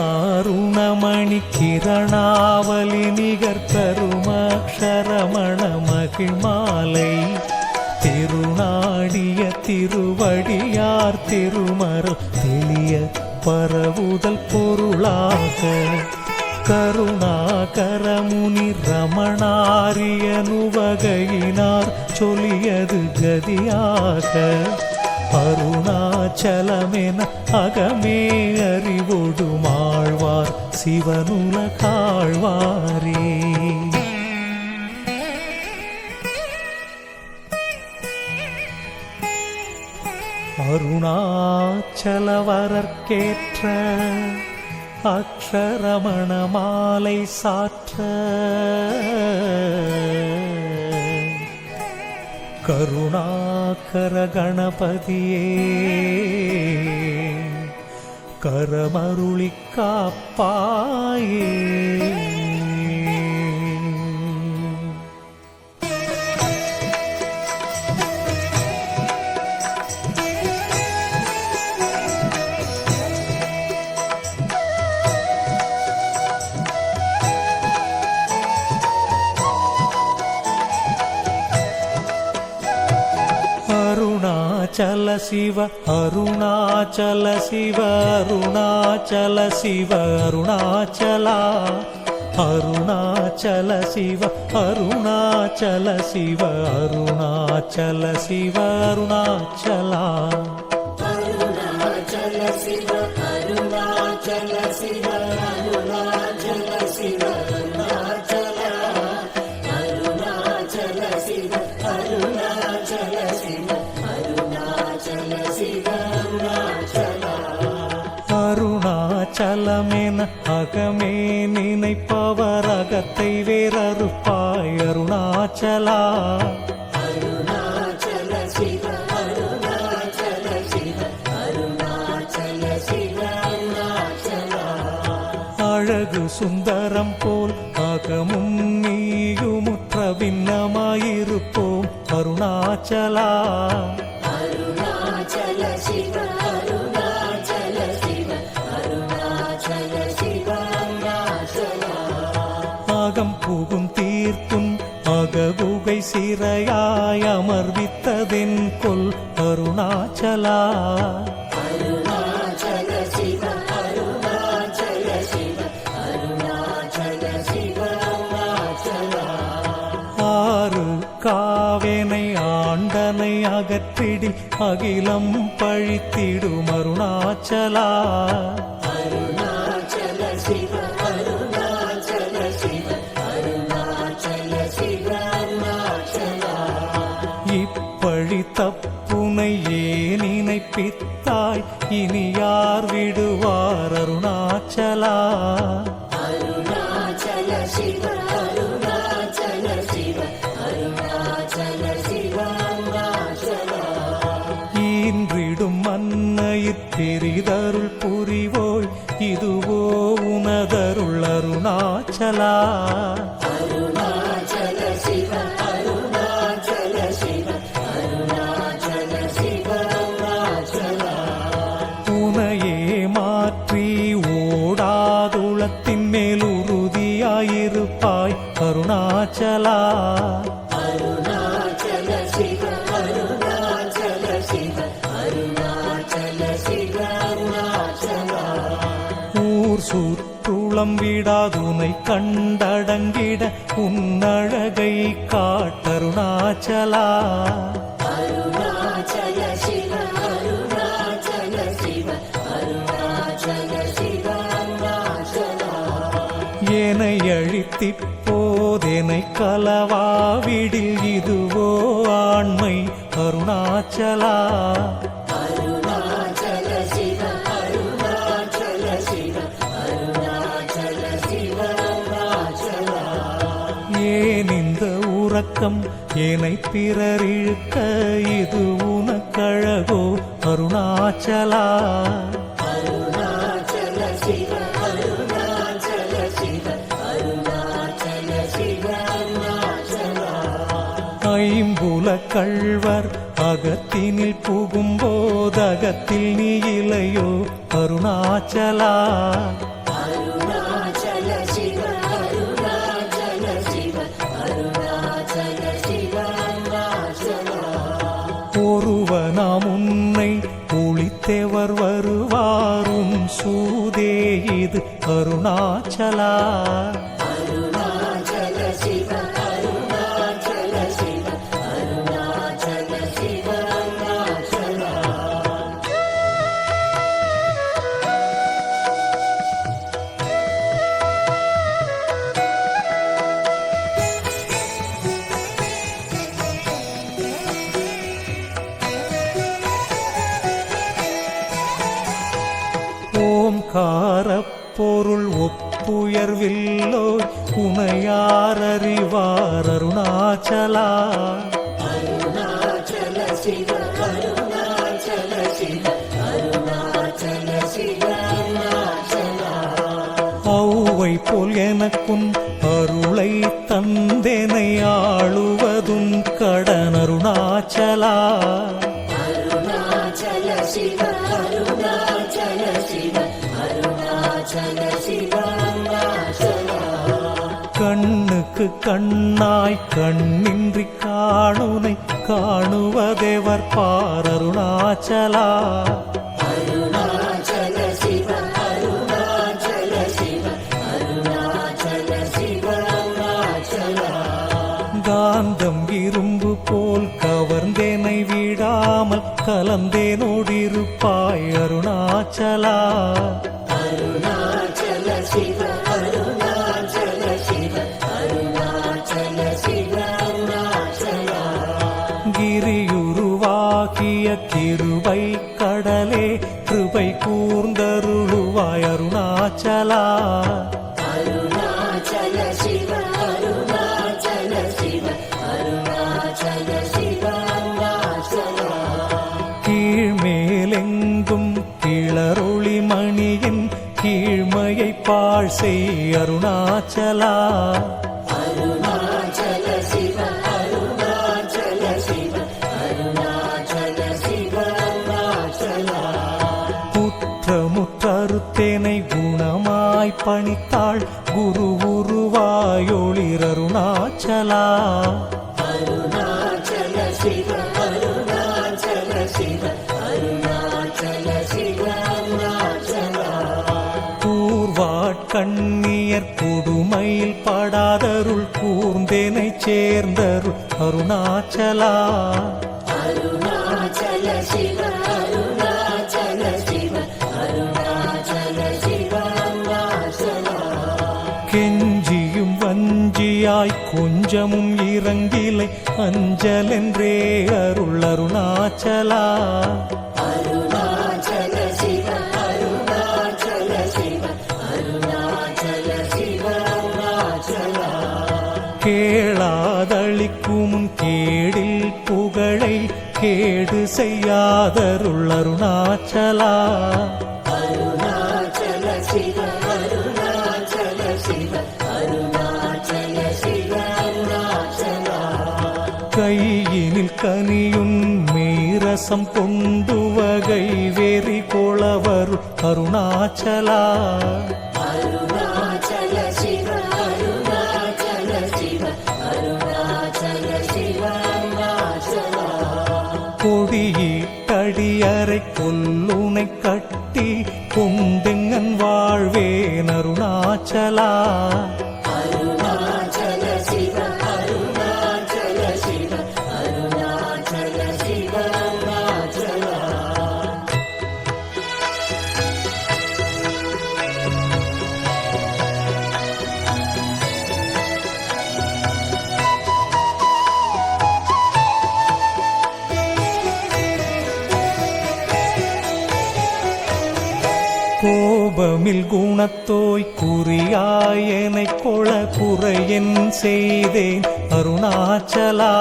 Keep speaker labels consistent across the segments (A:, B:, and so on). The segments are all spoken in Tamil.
A: கருணாருணமணி கிரணாவலி நிகர் கருமக்ஷரமண மகிழ்மாலை திருநாடிய திருவடியார் திருமருள் தெளிய பரவுதல் பொருளாக கருணாகரமுனி ரமணாரியனுவகையினார் சொல்லியது கதியாக அருணாச்சலமென அகமே அறிவொடுமாழ்வார் சிவனுலகாழ்வாரே. அருணாச்சலவரற்கேற்ற அக்ஷரமண மாலை சாற்ற கருணாகர கணபதியே கரமருளி காப்பாயே. அருணாச்சல சிவ அருணாச்சல சிவ அருணாச்சல சிவ அருணாச்சலா அருணாச்சல சிவ அருணாச்சல சிவ அருணாச்சல சிவ அருணாச்சலா
B: அருணாச்சல சிவ அருணாச்சல சிவ அருணாச்சல சிவ அருணாச்சலா அருணாச்சல சிவ அருணாச்சல சிவ அருணாச்சல சிவ அருணாச்சலா.
A: அருணாச்சலமென அகமே நினைப்பவர் அகத்தை வேறறுப்பாய் அருணாச்சலா
B: அருணாச்சல சிவ அருணாச்சல சிவ அருணாச்சல சிவ அருணாச்சலா.
A: அழகு சுந்தரம் போல் அகமும் நீயுமுற்ற பின்னமாயிருப்போம் அருணாச்சலா
B: அருணாச்சல சிவ அருணாச்சல சிவ அருணாச்சல சிவ அருணாச்சலா.
A: அகம் புகும் தீர்க்கும் அககுகை சிறையாய் அமர்வித்ததென் கொல் அருணாச்சலா
B: அருணாச்சல சிவ அருணாச்சல சிவ அருணாச்சல சிவ அருணாச்சலா.
A: ஆறு காவேனை ஆண்டனை அகற்றிடி அகிலம் பழித்திடும் அருணாச்சலா
B: அருணாச்சல சிவ அருணாச்சல சிவ அருணாச்சல சிவ அருணாச்சலா.
A: இப்பழி தப்புனை ஏன் நினைப்பித்தாய் இனி யார் விடுவார் அருணாச்சலா
B: அருணாச்சல சிவ அருணாச்சல சிவ அருணாச்சல சிவ அருணாச்சலா.
A: ஈன்றிடும் மன்னையிற் பெரிதருள் புரிவோய் இதுவோ உனதருள் அருணாச்சலா
B: அருணாச்சல சிவ அருணாச்சல சிவ அருணாச்சல சிவ அருணாச்சலா.
A: உனையே மாற்றி ஓடாதுளத்தின் மேல் உறுதியாயிருப்பாய் அருணாச்சலா
B: அருணாச்சல சிவ அருணாச்சல சிவ அருணாச்சல சிவ அருணாச்சலா.
A: ஊர் சுற்றுளம் விடாதுனை கண்டடங்கிட உன்னழகை காட்டருணாச்சலா
B: அருணாச்சல சிவ அருணாச்சல சிவ அருணாச்சல சிவ அருணாச்சலா.
A: ஏனை அழித்திப்போதெனை கலவாவிடில் இதுவோ ஆண்மை அருணாச்சலா
B: அருணாச்சல சிவ அருணாச்சல சிவ அருணாச்சல சிவ அருணாச்சலா.
A: ஏன் இந்த உறக்கம் ஏனை பிறர் இழுக்க இது உனக்கழகோ அருணாச்சலா
B: அருணாச்சல சிவ அருணாச்சல சிவ அருணாச்சல சிவ அருணாச்சலா.
A: ஐம்புல கள்வர் அகத்தினில் புகும்போதகத்தில் நீ இலையோ அருணாச்சலா.
B: அருணாச்சல சிவ அருணாச்சல சிவ அருணாச்சல சிவ அருணாச்சலா.
A: ஒருவனாம் உன்னை ஒளித்தேவர் வருவாரும் சூதே இது அருணாச்சலா.
B: அருணாச்சல சிவ அருணாச்சல சிவ அருணாச்சல சிவ அருணாச்சலா.
A: ஓம்காரப் பொருள் ஒப்புயர்வில்லோ உனையாரறிவார் அருணாச்சலா.
B: அருணாச்சல சிவ அருணாச்சல சிவ அருணாச்சல சிவ அருணாச்சலா.
A: ஔவை போல் எனக்கும் அருளை தந்தெனை ஆளுவதும் கடன் அருணாச்சலா.
B: அருணாச்சல சிவ அருணாச்சல சிவ அருணாச்சல சிவ அருணாச்சலா.
A: கண்ணுக்கு கண்ணாய் கண்ணின்றி காணுனை காணுவதேவர் பார் அருணாச்சலா.
B: அருணாச்சல சிவ அருணாச்சல சிவ அருணாச்சல சிவ அருணாச்சலா.
A: காந்தம் இரும்பு போல் கவர்ந்தேனை விடாமல் கலந்தேனோடிருப்பாய் அருணாச்சலா.
B: அருணாச்சல சிவ அருணாச்சல சிவ அருணாச்சல சிவ அருணாச்சலா.
A: கிரியுருவாகிய கிருபை கடலே கிருபை கூர்ந்தருளுவாய் அருணாச்சலா.
B: அருணாச்சல சிவ அருணாச்சல சிவ அருணாச்சல சிவ அருணாச்சலா.
A: கீழ்மேலெங்கும் கிளரொளி மணியின் கீழ்மையை பாழ் செய் அருணாச்சலா.
B: அருணாச்சல சிவ அருணாச்சல சிவ அருணாச்சல சிவ அருணாச்சலா.
A: குற்றமுற்றறுத்தேனை குணமாய் பணித்தாள் குரு உருவாயொளிர் அருணாச்சலா.
B: அருணாச்சல சிவ அருணாச்சல சிவ அருணாச்சல சிவ அருணாச்சலா.
A: கூர்வாட்கண்ணியர் கொடுமையில் படாதருள் கூர்ந்தேனை சேர்ந்தருள் அருணாச்சலா.
B: அருணாச்சல சிவ அருணாச்சல சிவ அருணாச்சல சிவ அருணாச்சலா.
A: கெஞ்சியும் வஞ்சியாய் கொஞ்சமும் இறங்கிலை அஞ்சலென்றே அருள் அருணாச்சலா.
B: அருணாச்சல சிவ அருணாச்சல சிவ அருணாச்சல சிவ அருணாச்சலா.
A: கேளாதளிக்கும் கேடில் புகழை கேடு செய்யாதருள் அருணாச்சலா.
B: அருணாச்சல சிவ அருணாச்சல சிவ அருணாச்சல சிவ அருணாச்சலா.
A: கையினில் கனியுன் மீரசம் கொண்டு வகை வெறி கொளவருள் அருணாச்சலா.
B: அருணாச்சல சிவ அருணாச்சல சிவ அருணாச்சல சிவ அருணாச்சலா.
A: கொடியீட்டடியறை கொல்லுனை கட்டி கொண்டெங்கன் வாழ்வேன் அருணாச்சலா.
B: அருணாச்சல சிவ அருணாச்சல சிவ அருணாச்சல சிவ அருணாச்சலா.
A: கோபமில் குணத்தோய் குறியாயனை கொள குறையன் செய்தேன் அருணாச்சலா.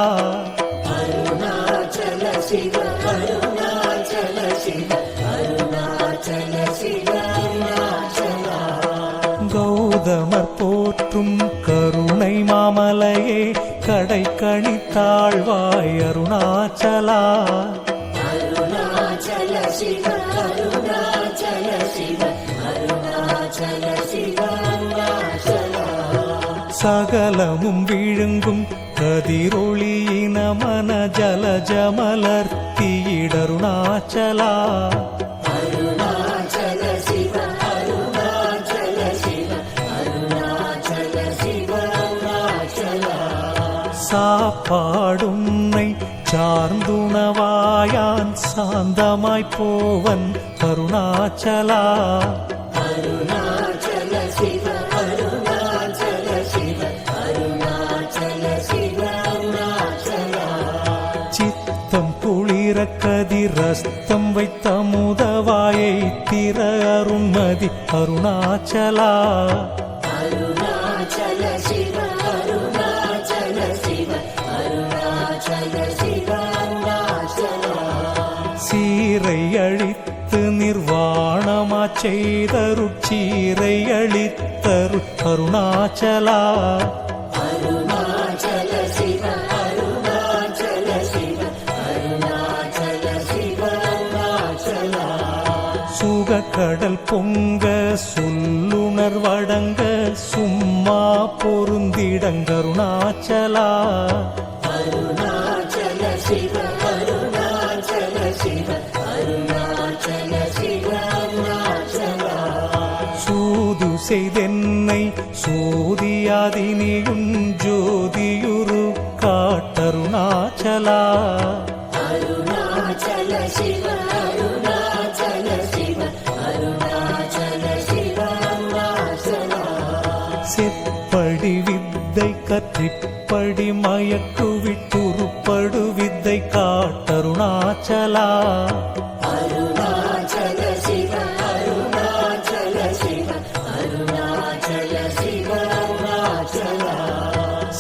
B: அருணாச்சல சிவ அருணாச்சல சிவ அருணாச்சல சிவ அருணாச்சலா.
A: கௌதமர் போற்றும் கருணை மாமலையே கடை கணித்தாள் வருவாய் அருணாச்சலா.
B: அருணாச்சல சிவ அருணாச்சல சிவ அருணாச்சல சிவ அருணாச்சலா.
A: சகலமும் விழுங்கும் கதிரொளியின மன ஜலஜமலர்த்தியிடருணாச்சலா.
B: அருணாச்சல சிவ அருணாச்சல சிவ அருணாச்சல சிவ அருணாச்சலா.
A: சாப்பாடுன்னை சார்ந்துணவாயான் சாந்தமாய் போவன் அருணாச்சலா.
B: அருணாச்சல சிவ அருணாச்சல சிவ அருணாச்சல சிவ அருணாச்சலா.
A: சித்தம் குளிர கதிரஸ்தம் வைத்த முதவாயை திற அருண்மதி அருணாச்சலா.
B: அருணாச்சல சிவ அருணாச்சல சிவ அருணாச்சல சிவ அருணாச்சலா.
A: சீரை அழித்து நிர்வாணமா செய்தருட்சீரை அழித்தரு அருணாச்சலா.
B: அருணாச்சல சிவ அருணாச்சல சிவ அருணாச்சல சிவ அருணாச்சலா.
A: சுகக்கடல் பொங்க சொல்லுணர்வடங்க சும்மா பொருந்திடங்கருணாச்சலா.
B: அருணாச்சல சிவ அருணாச்சல சிவ அருணாச்சல சிவ அருணாச்சலா.
A: சூது செய்தென்னை சோதியாதினியும் ஜோதியுரு காட்டருணாச்சலா.
B: அருணாச்சல சிவ அருணாச்சல சிவ அருணாச்சல சிவ அருணாச்சலா.
A: செப்படி வித்தை கற்றிப்படி மயக்குவிட்டுருப்படு வித்தை காட்டருணாச்சலா.
B: அருணாச்சல சிவ அருணாச்சல சிவ அருணாச்சல சிவ அருணாச்சலா.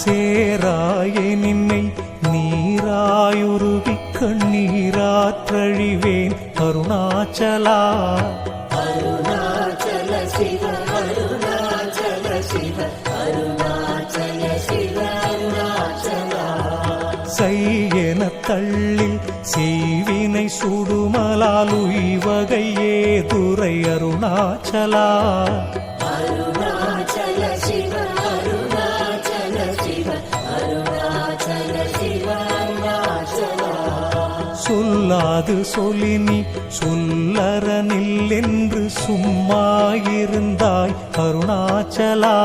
A: சேராய நின்னை நீராயுருகி கண்ணீராற்றழிவேன் அருணாச்சலா.
B: அருணாச்சல சிவ அருணாச்சல சிவ அருணாச்சல சிவ அருணாச்சலா.
A: செய்யென தள்ளி செய்வினை சுடுமலால் உய்வகையே துரை அருணாச்சலா.
B: அருணாச்சல சிவ அருணாச்சல சிவ அருணாச்சல சிவ அருணாச்சலா.
A: சொல்லாது சொல்லினி சொல்லறனில் என்று சும்மாயிருந்தாய் அருணாச்சலா.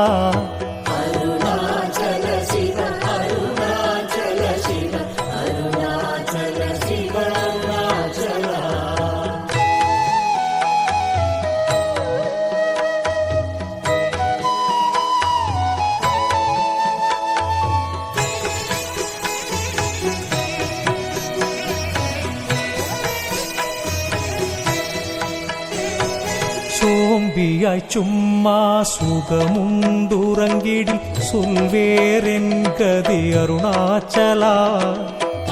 B: அருணாச்சல சிவ அருணாச்சல சிவ அருணாச்சல சிவ அருணாச்சலா.
A: சோம்பியாய் சும்மா சுகமுண்டுறங்கிடி சொல்வேரென் கதி அருணாச்சலா.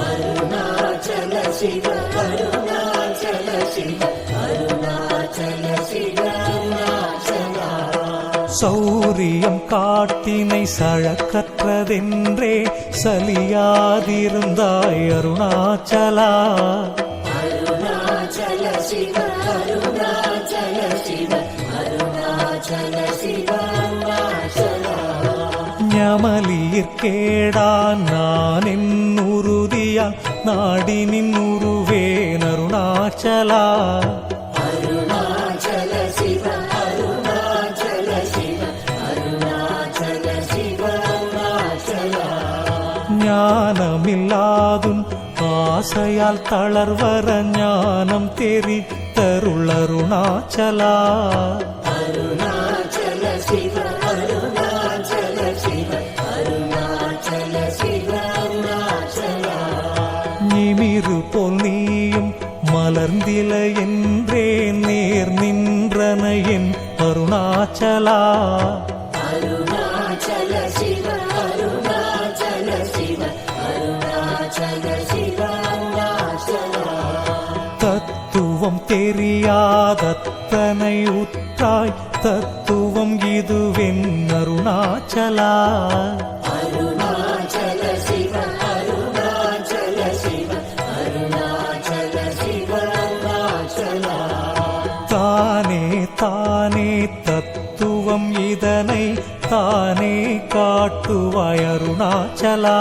B: அருணாச்சல சிவ அருணாச்சல சிவ அருணாச்சல சிவ அருணாச்சலா.
A: சௌரியம் காட்டினை சழக்கற்றதென்றே சலியாதிருந்தாய் அருணாச்சலா.
B: அருணாச்சல சிவ அருணாச்சல சிவ அருணாச்சல சிவ அருணாச்சலா. ஞமலியிற்கேடா
A: நான் என் உறுதியால் நாடி நின் உருவேன் அருணாச்சலா.
B: அருணாச்சல சிவ அருணாச்சல சிவ அருணாச்சல சிவ அருணாச்சலா.
A: ஞானமில்லாதும் ஆசையால் தளர்வர ஞானம் தெரித்தருள் அருணாச்சலா.
B: அருணாச்சல சிவ அருணாச்சல சிவ அருணாச்சல சிவ அருணாச்சலா.
A: நிமிரு போல் நீயும் மலர்ந்தில என்றே நேர் நின்றன என் அருணாச்சலா.
B: அருணாச்சல சிவ அருணாச்சல சிவ அருணாச்சல சிவ அருணாச்சலா.
A: தத்துவம் தெரியாதத்தனை உற்றாய் தத்துவம் இதுவென் அருணாச்சலா.
B: அருணாச்சல சிவ அருணாச்சல
A: தானே காட்டுவாய் அருணாச்சலா.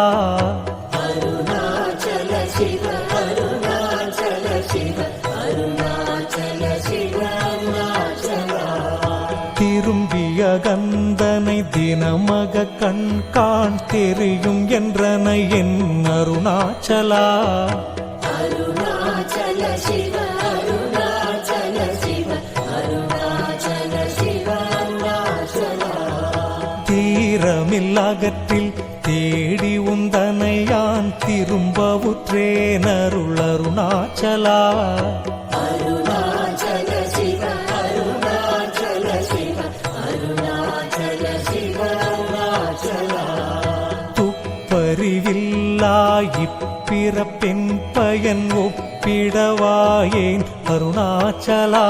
B: அருணாச்சல சிவ அருணாச்சல சிவ அருணாச்சல சிவ அருணாச்சலா.
A: திரும்பிய கந்தனை தினமக கண்காண் தெரியும் என்றனை என் அருணாச்சலா.
B: அருணாச்சல சிவ அருணாச்சல சிவ அருணாச்சல சிவ அருணாச்சலா.
A: தீரமில்லகற்றில் தேடி உந்தனையான் திரும்பவுற்றேன் அருள் அருணாச்சலா.
B: அருணாச்சல சிவ அருணாச்சல சிவ அருணாச்சல சிவ அருணாச்சலா.
A: துப்பறிவில்லாய் இப்பிறப்பெண் பயன் ஒப்பிடவாயேன் அருணாச்சலா.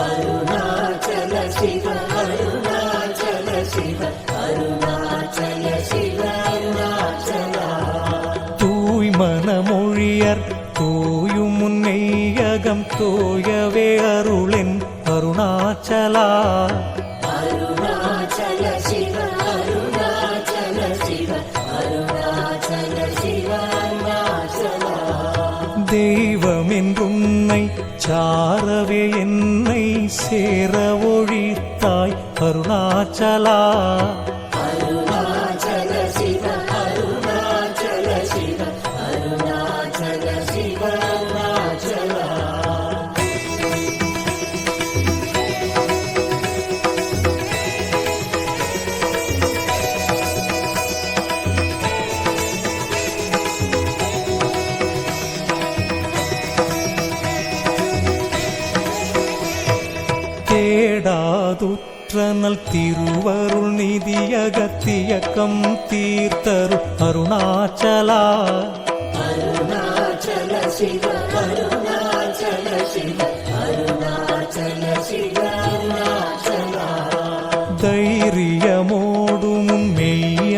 B: அருணாச்சல சிவ அருணாச்சல சிவ அருணாச்சல சிவ அருணாச்சலா.
A: தூய்மனமொழியர் தூயும் முன்னையகம் தோயவே அருளென் அருணாச்சலா.
B: அருணாச்சல சிவ அருணாச்சல சிவ அருணாச்சல சிவ அருணாச்சலா.
A: தெய்வமென்றுன்னை சாரவே என்னை சேர ஒழித்தாய் அருணாச்சலா.
B: அருணாச்சல சிவ அருணாச்சல சிவ அருணாச்சல சிவ அருணாச்சலா.
A: தேடாதுற்றனல் திருவருள் நிதியகத்தியக்கம் தீர்த்தரு அருணாச்சலா.
B: அருணாச்சல சிவ அருணாச்சல சிவ அருணாச்சல சிவ அருணாச்சலா.
A: தைரியமோடும் மெய்யகநாடையான்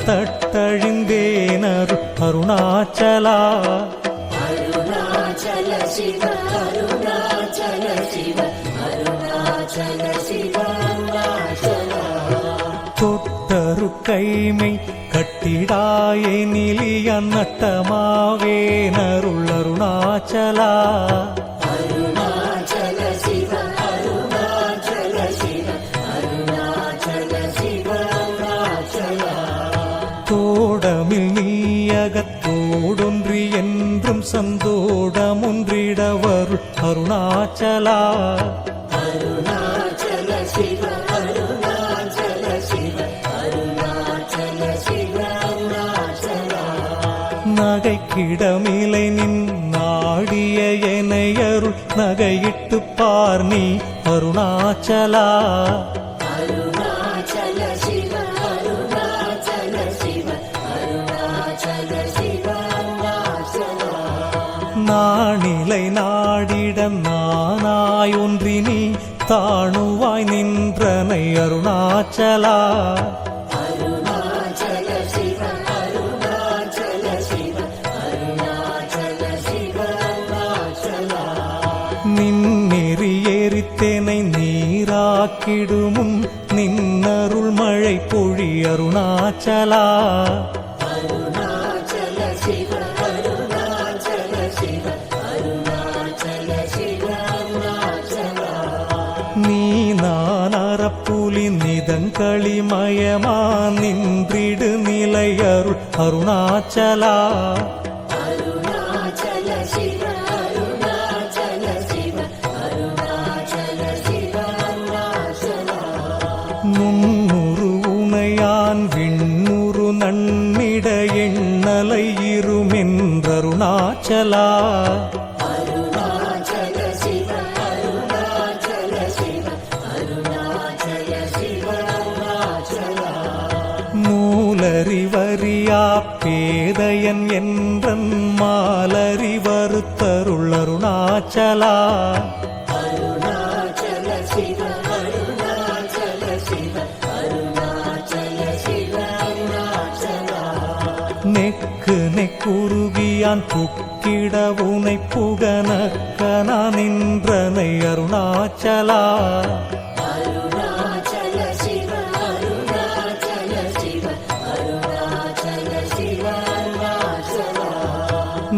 A: தட்டழிந்தேனரு அருணாச்சலா.
B: அருணாச்சல சிவ அருணாச்சல சிவ அருணாச்சல சிவ அருணாச்சலா.
A: தொட்டரு கைமை கட்டிடாயே நிலியன் நட்டமாவேனருள் அருணாச்சலா.
B: அருணாச்சல சிவ அருணாச்சல சிவ அருணாச்சல சிவ அருணாச்சலா.
A: தோடமில் நீயகத்தோடொன்றி என்றும் சந்தோடமொன்றிடவர் அருணாச்சலா.
B: அருணாச்சல சிவ அருணாச்சல சிவ அருணாச்சல சிவ அருணாச்சலா.
A: நகைக்கிடமிலை நின் நாடிய எனையருள் நகையிட்டு பார் நீ அருணாச்சலா.
B: அருணாச்சல சிவ அருணாச்சல சிவ அருணாச்சல சிவ அருணாச்சலா.
A: நானிலை நாடிடம் நானாய் ஒன்றி நீ தாணுவாய் நின்றனை அருணாச்சலா.
B: அருணாச்சல சிவ அருணாச்சல சிவ அருணாச்சல சிவ அருணாச்சலா.
A: நின்னெறி எரித்தேனை நீராக்கிடுமுன் நின்னருள் மழை பொழி அருணாச்சலா.
B: அருணாச்சல சிவ அருணாச்சல சிவ அருணாச்சல சிவ அருணாச்சலா.
A: நீ நான் அறப்புலி நிதங்களிமயமா நின்றிடு நிலையருள் அருணாச்சலா.
B: அருணாச்சல சிவ அருணாச்சல சிவ அருணாச்சல சிவ அருணாச்சலா.
A: முன்னுரு உனையான் விண்ணுரு நன்னிட எண்ணலை இருமென்றருணாச்சலா.
B: அருணாச்சல சிவ அருணாச்சல சிவ அருணாச்சல சிவ அருணாச்சலா.
A: மூலறிவறியா பேதையன் என்றன் மாலறி வருத்தருள் அருணாச்சலா.
B: அருணாச்சல சிவ அருணாச்சல சிவ அருணாச்சல சிவ அருணாச்சலா.
A: நெக்கு நெக்குருகியான் புக்கிட உனை புகனக்கனா நின்றனை அருணாச்சலா.
B: அருணாச்சல சிவ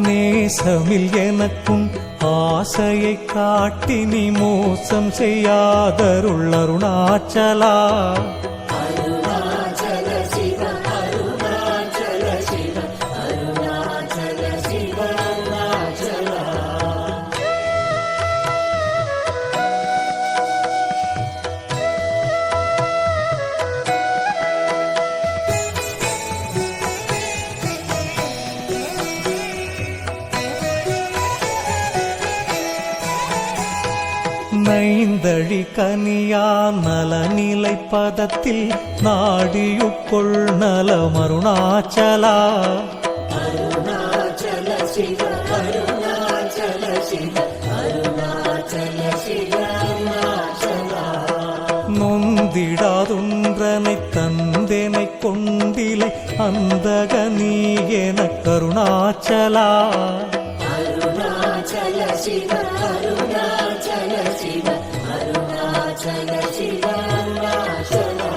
A: நேசமில் எனக்கும் ஆசையை காட்டி நீ மோசம் செய்யாதருள் அருணாச்சலா.
B: அருணாச்சல சிவ அருணாச்சல சிவ அருணாச்சல சிவ அருணாச்சலா.
A: நைந்தழி கனியா நலநிலை பதத்தில் நாடியுட்கொள் நலமருணாச்சலா.
B: அருணாச்சல சிவ அருணாச்சல சிவ அருணாச்சல சிவ அருணாச்சலா.
A: நொந்திடாதொன்றனை தந்தெனை கொண்டிலை அந்தக நீ என கருணாச்சலா.
B: அருணாச்சல சிவ அருணாச்சல சிவ அருணாச்சல சிவ அருணாச்சலா.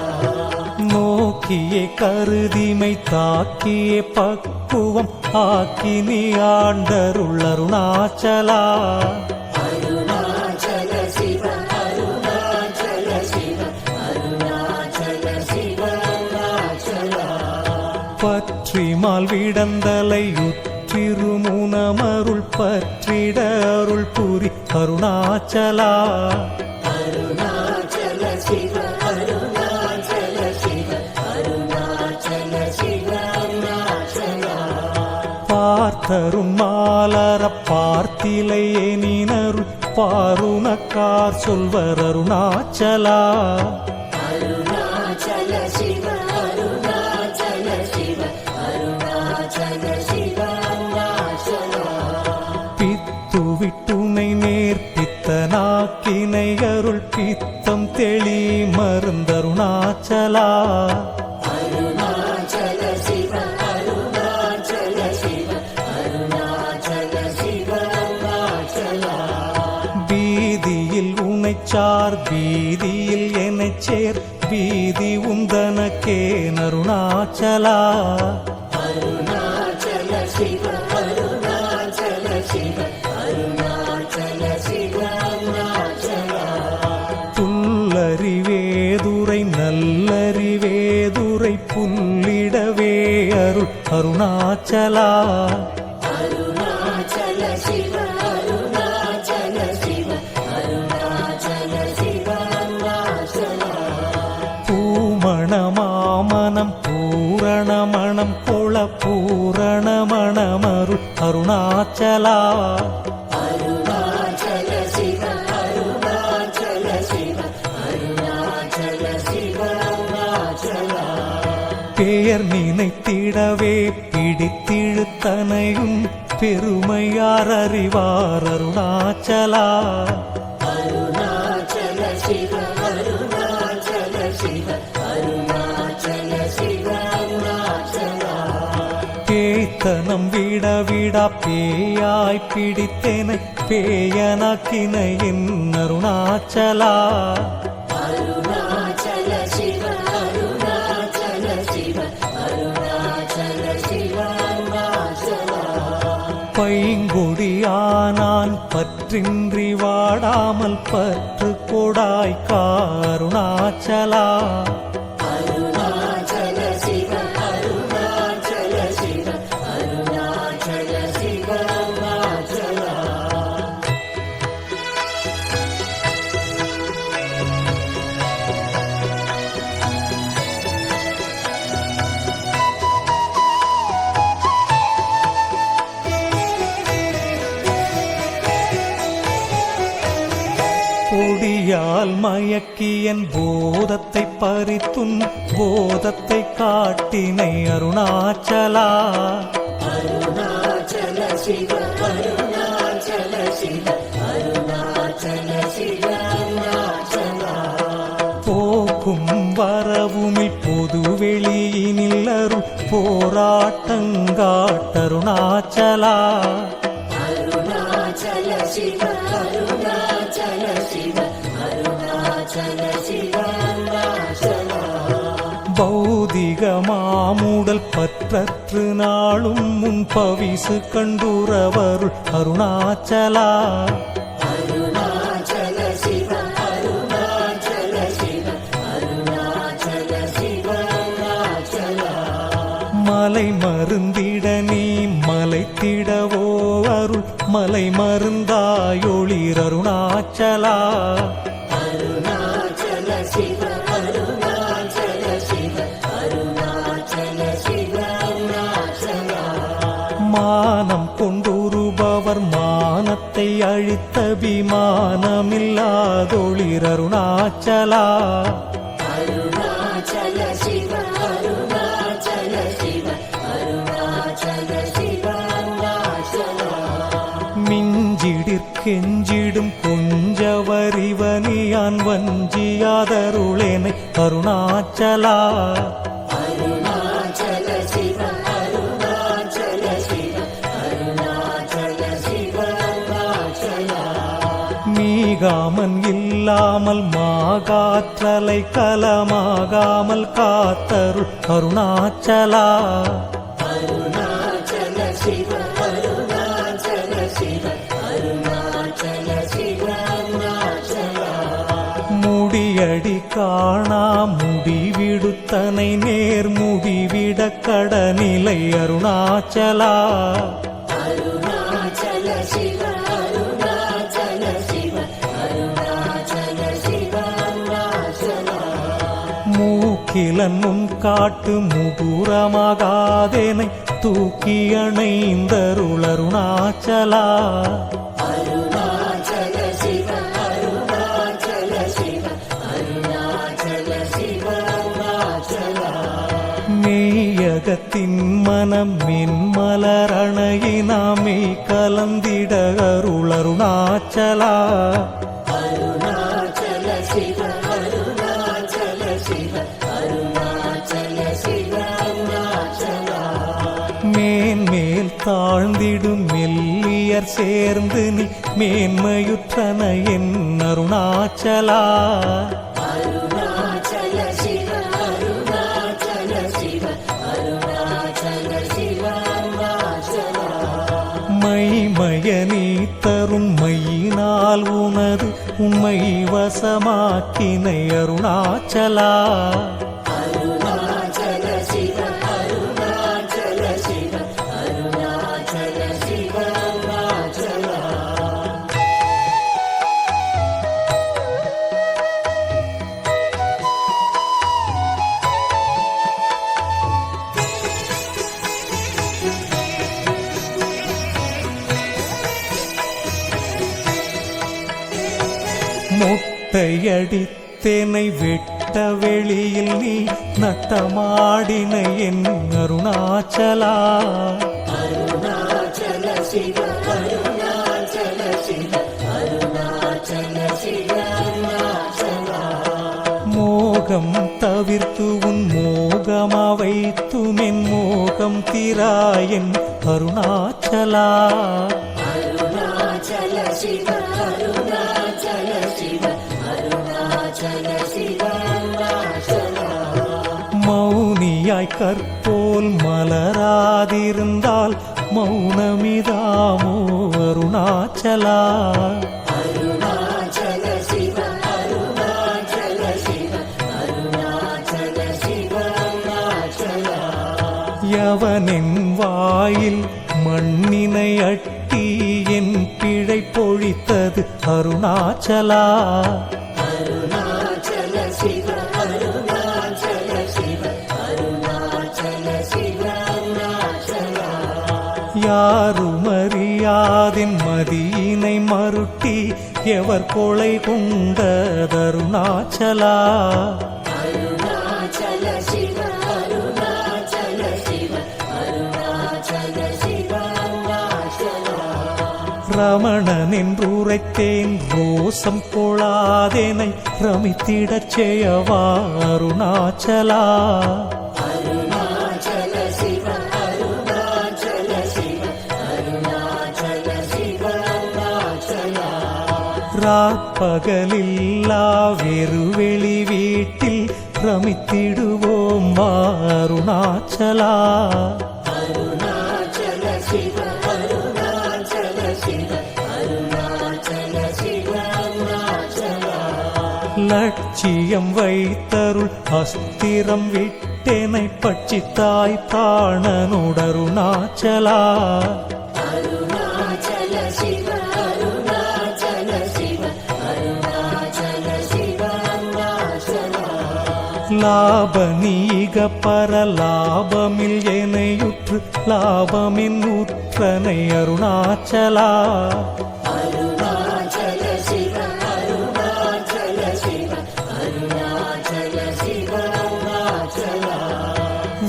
A: நோக்கியே கருதிமை தாக்கியே பக்குவம் ஆக்கி நீ ஆண்டருள் அருணாச்சலா.
B: அருணாச்சல சிவ அருணாச்சல சிவ அருணாச்சல சிவ அருணாச்சலா.
A: பற்றிமால் விடந்தலை திருமுனமருள் பற்றிட அருள் புரி அருணாச்சலா.
B: அருணாச்சல சிவ அருணாச்சல சிவ அருணாச்சல சிவ அருணாச்சலா.
A: பார்த்தருண் மாலர பார்த்திலை எனினருள் பாருணக்கார் சொல்வர் அருணாச்சலா.
B: அருணாச்சல சிவ அருணாச்சல சிவ அருணாச்சல சிவ அருணாச்சலா.
A: பித்துவிட்டுனை நேர்பித்தனாக்கினை அருள் பித்தம் தெளி மருந்தருணாச்சலா.
B: அருணாச்சல சிவ அருணாச்சல சிவ அருணாச்சல சிவ அருணாச்சலா.
A: பீதியில் உனைச்சார் பீதியில் எனச் சேர் பீதி உந்தனக்கே அருணாச்சலா.
B: அருணாச்சல சிவ அருணாச்சல சிவ அருணாச்சல சிவ அருணாச்சலா.
A: புல்லறிவேதுரை நல்லறிவேதுரை புல்லிடவே அருள் அருணாச்சலா.
B: அருணாச்சல சிவ அருணாச்சல சிவ அருணாச்சல சிவ அருணாச்சலா.
A: பூமணமாமனம் பூரணமணம் கொள பூரணமணமருள் அருணாச்சலா.
B: அருணாச்சல சிவ அருணாச்சல சிவ அருணாச்சல சிவ அருணாச்சலா.
A: பெயர் நினைத்திடவே பிடித்திழுத்தனையும் பெருமையார் அறிவார் அருணாச்சலா.
B: அருணாச்சல சிவ அருணாச்சல சிவ அருணாச்சல சிவ அருணாச்சலா.
A: பேய்த்தனம் விட விடா பேயாய் பிடித்தேனை பேயனாக்கினை என் அருணாச்சலா.
B: அருணாச்சல சிவ அருணாச்சல சிவ அருணாச்சல சிவ அருணாச்சலா.
A: பைங்கொடியானான் பற்றின்றி வாடாமல் பற்று கொடாய் காருணாச்சலா.
B: அருணாச்சல சிவ அருணாச்சல சிவ அருணாச்சல சிவ அருணாச்சலா.
A: பொடியால் மயக்கியன் போதத்தை பறித்துன் போதத்தை காட்டினை அருணாச்சலா.
B: அருணாச்சல சிவ அருணாச்சல சிவ அருணாச்சல சிவ அருணாச்சலா.
A: போக்கும் வரவுமில் பொதுவெளியினில் அருள் போராட்டங்காட்டருணாச்சலா.
B: அருணாச்சல சிவ அருணாச்சல சிவ அருணாச்சல சிவ அருணாச்சலா.
A: பௌதிக மாமுடல் பற்று பற்றற்று நாளும் முன் பவிசு கண்டுறவருள் அருணாச்சலா
B: அருணாச்சல சிவ அருணாச்சல சிவ அருணாச்சல சிவ அருணாச்சலா
A: மலை மருந்திட நீ மலைத்திடவோ அருள் மலை மருந்தாயொளிர் அருணாச்சலா
B: அருணாச்சல சிவ அருணாச்சல சிவ அருணாச்சல சிவ அருணாச்சலா
A: மானம் கொண்டுருபவர் மானத்தை அழித்த விமானமில்லாதொளிர் அருணாச்சலா
B: அருணாச்சல சிவ அருணாச்சல சிவ அருணாச்சல சிவ அருணாச்சலா
A: மிஞ்சிடிற்கெஞ்சிடும் கொஞ்சவரிவனியான் வஞ்சியாதருளேனை அருணாச்சலா
B: அருணாச்சல சிவ அருணாச்சல சிவ அருணாச்சல சிவ அருணாச்சலா
A: மீகாமன் இல்லாமல் மாகாற்றலை கலமாகாமல் காத்தருள் அருணாச்சலா
B: அருணாச்சல சிவ அருணாச்சல சிவ அருணாச்சல சிவ அருணாச்சலா
A: முடியடி காணா முடிவிடுத்தனை நேர் முடிவிட கடநிலை அருணாச்சலா
B: அருணாச்சல சிவ அருணாச்சல சிவ அருணாச்சல சிவ அருணாச்சலா
A: மூக்கிலன் முன் காட்டு முகுரமாகாதேனை தூக்கி அணைந்தருள் அருணாச்சலா
B: அருணாச்சல சிவ அருணாச்சல சிவ அருணாச்சல சிவ அருணாச்சலா
A: மெய்யகத்தின் மனம் மென்மலரணையினாமே கலந்திட அருள் அருணாச்சலா
B: அருணாச்சல சிவ அருணாச்சல சிவ அருணாச்சல சிவ அருணாச்சலா
A: மேன்மேல் தாழ்ந்திடும் மெல்லியர் சேர்ந்து நீ மேன்மையுற்றன என் அருணாச்சலா
B: அருணாச்சல சிவ அருணாச்சல சிவ அருணாச்சல சிவ அருணாச்சலா
A: மைமய நீ தரும் மையினால் உனது உண்மை வசமாக்கினை அருணாச்சலா
B: அருணாச்சல சிவ அருணாச்சல சிவ அருணாச்சல சிவ அருணாச்சலா
A: மொட்டையடித்தேனை வெட்ட வெளியில் நீ நட்டமாடின என் அருணாச்சலா
B: அருணாச்சல சிவ அருணாச்சல சிவ அருணாச்சல சிவ அருணாச்சலா
A: மோகம் தவிர்த்து உன் மோகமா வைத்துமென் மோகம் திராயன் அருணாச்சலா
B: அருணாச்சல சிவ அருணாச்சல சிவ அருணாச்சல சிவ அருணாச்சலா
A: மௌனியாய் கற்போல் மலராதிருந்தால் மௌனமிதாமோ அருணாச்சலா
B: அருணாச்சல சிவ அருணாச்சல சிவ அருணாச்சல சிவ அருணாச்சலா
A: யவனின் வாயில் மண்ணினை அட்டி என் பிழை பொழித்தது அருணாச்சலா
B: அருணாச்சல சிவ அருணாச்சல சிவ அருணாச்சல சிவ அருணாச்சலா
A: யாருமறியாதின் மதியினை மருட்டி எவர் கொலை கொண்டதருணாச்சலா
B: அருணாச்சல சிவ அருணாச்சல சிவ அருணாச்சல சிவ அருணாச்சலா
A: ரமணன் என்றுரைத்தேன் ரோசம் கொளாதேனை ரமித்திடச் செய்யவா அருணாச்சலா
B: அருணாச்சல சிவ அருணாச்சல சிவ அருணாச்சல சிவ அருணாச்சலா
A: ராப்பகலில்லா வெறுவெளி வீட்டில் ரமித்திடுவோம் அருணாச்சலா.
B: அருணாச்சல சிவ அருணாச்சல சிவ அருணாச்சல சிவ அருணாச்சலா.
A: லட்சியம் வைத்தருள் அஸ்திரம் விட்டெனை பட்சித்தாய் பிராணனுடருணாச்சலா.
B: அருணாச்சல சிவ அருணாச்சல சிவ அருணாச்சல சிவ அருணாச்சலா.
A: லாபநீக பரலாபமில் எனையுற்று லாபமின் உற்றனை அருணாச்சலா.
B: அருணாச்சல சிவ அருணாச்சல சிவ அருணாச்சல சிவ அருணாச்சலா.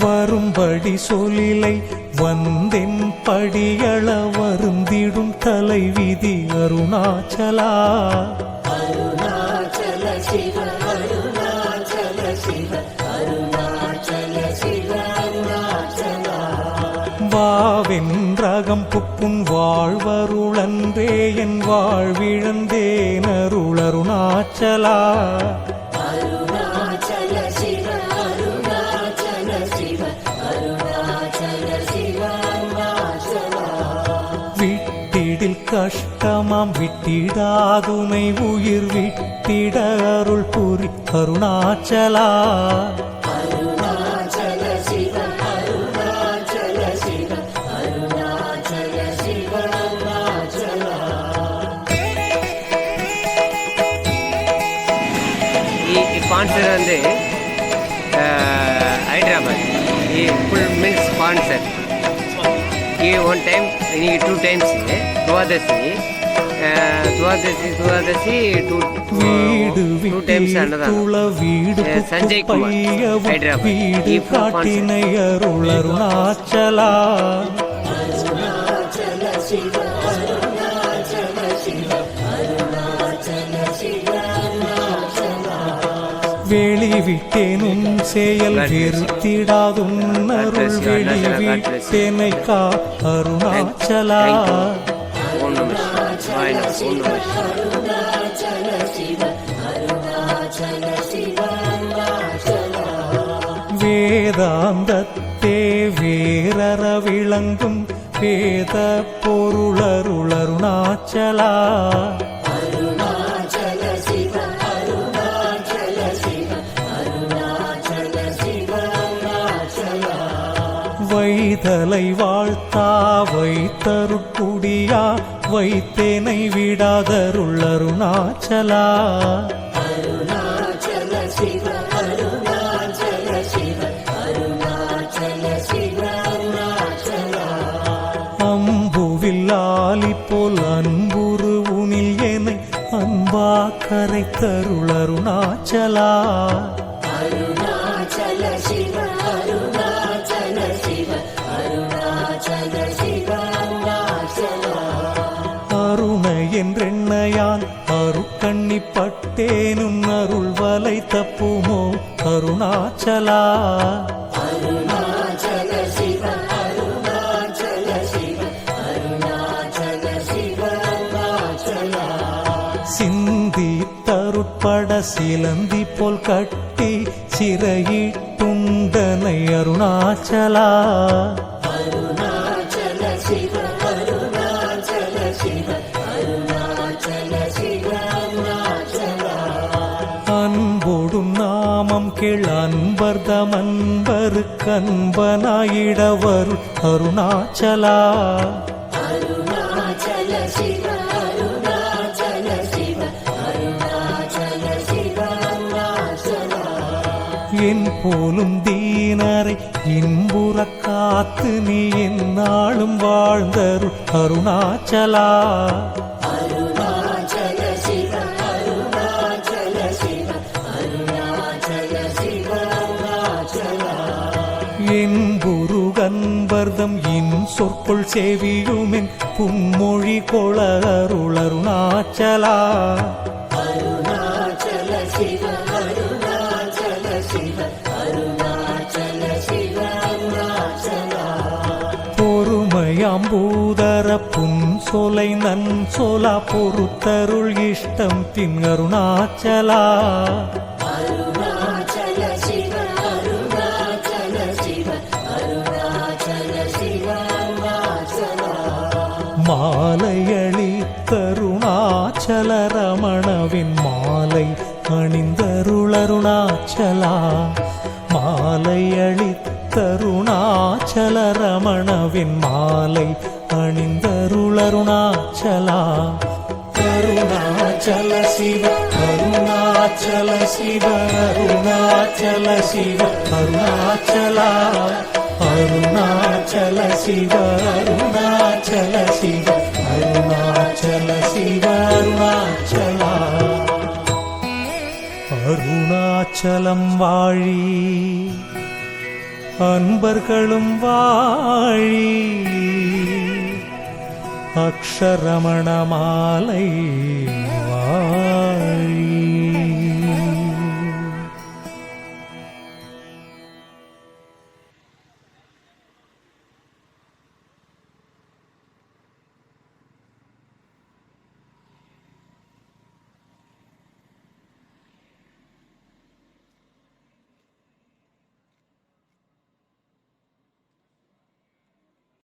A: வரும்படி சொலிலை வந்தென் படியள வருந்திடும் தலைவிதி அருணாச்சலா.
B: அருணாச்சல சிவ அருணாச்சல சிவ அருணாச்சல சிவ அருணாச்சலா.
A: வாவென்றகம் புப்புன் வாழ்வருளன்றே என் வாழ்விழந்தேன் அருளருணாச்சலா.
B: அருணாச்சல சிவ அருணாச்சல சிவ அருணாச்சல சிவ அருணாச்சலா.
A: விட்டிடில் கஷ்டமாம் விட்டிடாதுனை உயிர் விட்டிட அருள் புரி அருணாச்சலா.
B: அருணாச்சல சிவ அருணாச்சல சிவ அருணாச்சல சிவ அருணாச்சலா.
C: ಈ ಸ್ಪಾನ್ಸರ್ ಅಂದರೆ ಹೈದ್ರಾಬಾದ್ ಈ ಫುಲ್ ಮಿಲ್ಕ್ ಸ್ಪಾನ್ಸರ್ ಈ ಒನ್ ಟೈಮ್ இன்னைக்கு 2 times துவாதசி
A: வீடு
C: டூ டைம்ஸ்
A: வீட்டுள வீடு
C: சஞ்சய் குமார் ஹைதராபாத்
A: வீடு காட்டினை அருளருணாச்சலா.
B: அருணாச்சல சிவ அருணாச்சல சிவ அருணாச்சல சிவ அருணாச்சலா.
A: வெளி விட்டேனும் செயல் வெறுத்திடாதும் அருள் வெளி விட்டேனை கா அருணாச்சலா.
B: அருணாச்சல சிவ அருணாச்சல சிவ அருணாச்சலா.
A: வேதாந்தத்தே வேரற விளங்கும் வேத பொருளருளருணாச்சலா.
B: அருணாச்சல சிவ அருணாச்சல சிவ அருணாச்சல சிவ அருணாச்சலா.
A: வைதலை வாழ்த்தா வைத்தருட்குடியா வைத்தேனை விடாதருளருணாச்சலா.
B: அருணாச்சல சிவ அருணாச்சல சிவ அருணாச்சல சிவ அருணாச்சலா.
A: அம்புவில் ஆலி போல் அன்புரு உனில் என்னை அன்பா கரைத்தருளருணாச்சலா.
B: அருணாச்சல சிவ அருணாச்சல சிவ அருணாச்சல சிவ அருணாச்சலா.
A: அருண என்றெண்ணையால் அருக்கண்ணி பட்டேனும் அருள் வலை தப்புமோ அருணாச்சலா.
B: அருணாச்சல சிவ அருணாச்சல சிவ அருணாச்சல சிவ அருணாச்சலா.
A: சிந்தி தருட்பட சிலந்தி போல் கட்டி சிறையிட்டுண்டனை அருணாச்சலா.
B: அருணாச்சல சிவ அருணாச்சல சிவ அருணாச்சல சிவ அருணாச்சலா.
A: அன்போடும் நாமம் கேள் அன்பர்தம் அன்பருக்கு அன்பனாயிடவர் அருணாச்சலா.
B: அருணாச்சல சிவ அருணாச்சல சிவ அருணாச்சல சிவ அருணாச்சலா.
A: என் போலும் தீனரை இன்புற காத்து நீ எந்நாளும் வாழ்ந்தருள் அருணாச்சலா.
B: அருணாச்சல சிவ அருணாச்சல சிவ அருணாச்சல சிவ அருணாச்சலா.
A: என் குருகன்பர்தம் இன் சொற்கொள் செவியுமென் புன்மொழி கொள அருள் அருணாச்சலா.
B: அருணாச்சல சிவ அருணாச்சல சிவ அருணாச்சல சிவ அருணாச்சலா.
A: பொறுமையாம்பூதர புன் சொலை நன் சொலா பொறுத்தருள் இஷ்டம் பின் அருணாச்சலா.
B: அருணாச்சல
A: மாலையளித்தருணாச்சல ரமணவின் மாலை அணிந்தருளருணாச்சலா மாலையளித்தருணாச்சல ரமணவின் மாலை அணிந்தருளருணாச்சலா அருணாச்சல சிவ அருணாச்சல சிவ அருணாச்சல சிவ அருணாச்சலா அருணாச்சல சிவ அருணாச்சல சிவ அருணாச்சல சிவ அருணாச்சலா அருணாச்சலம் வாழி அன்பர்களும் வாழி அக்ஷரமண மாலை வாழி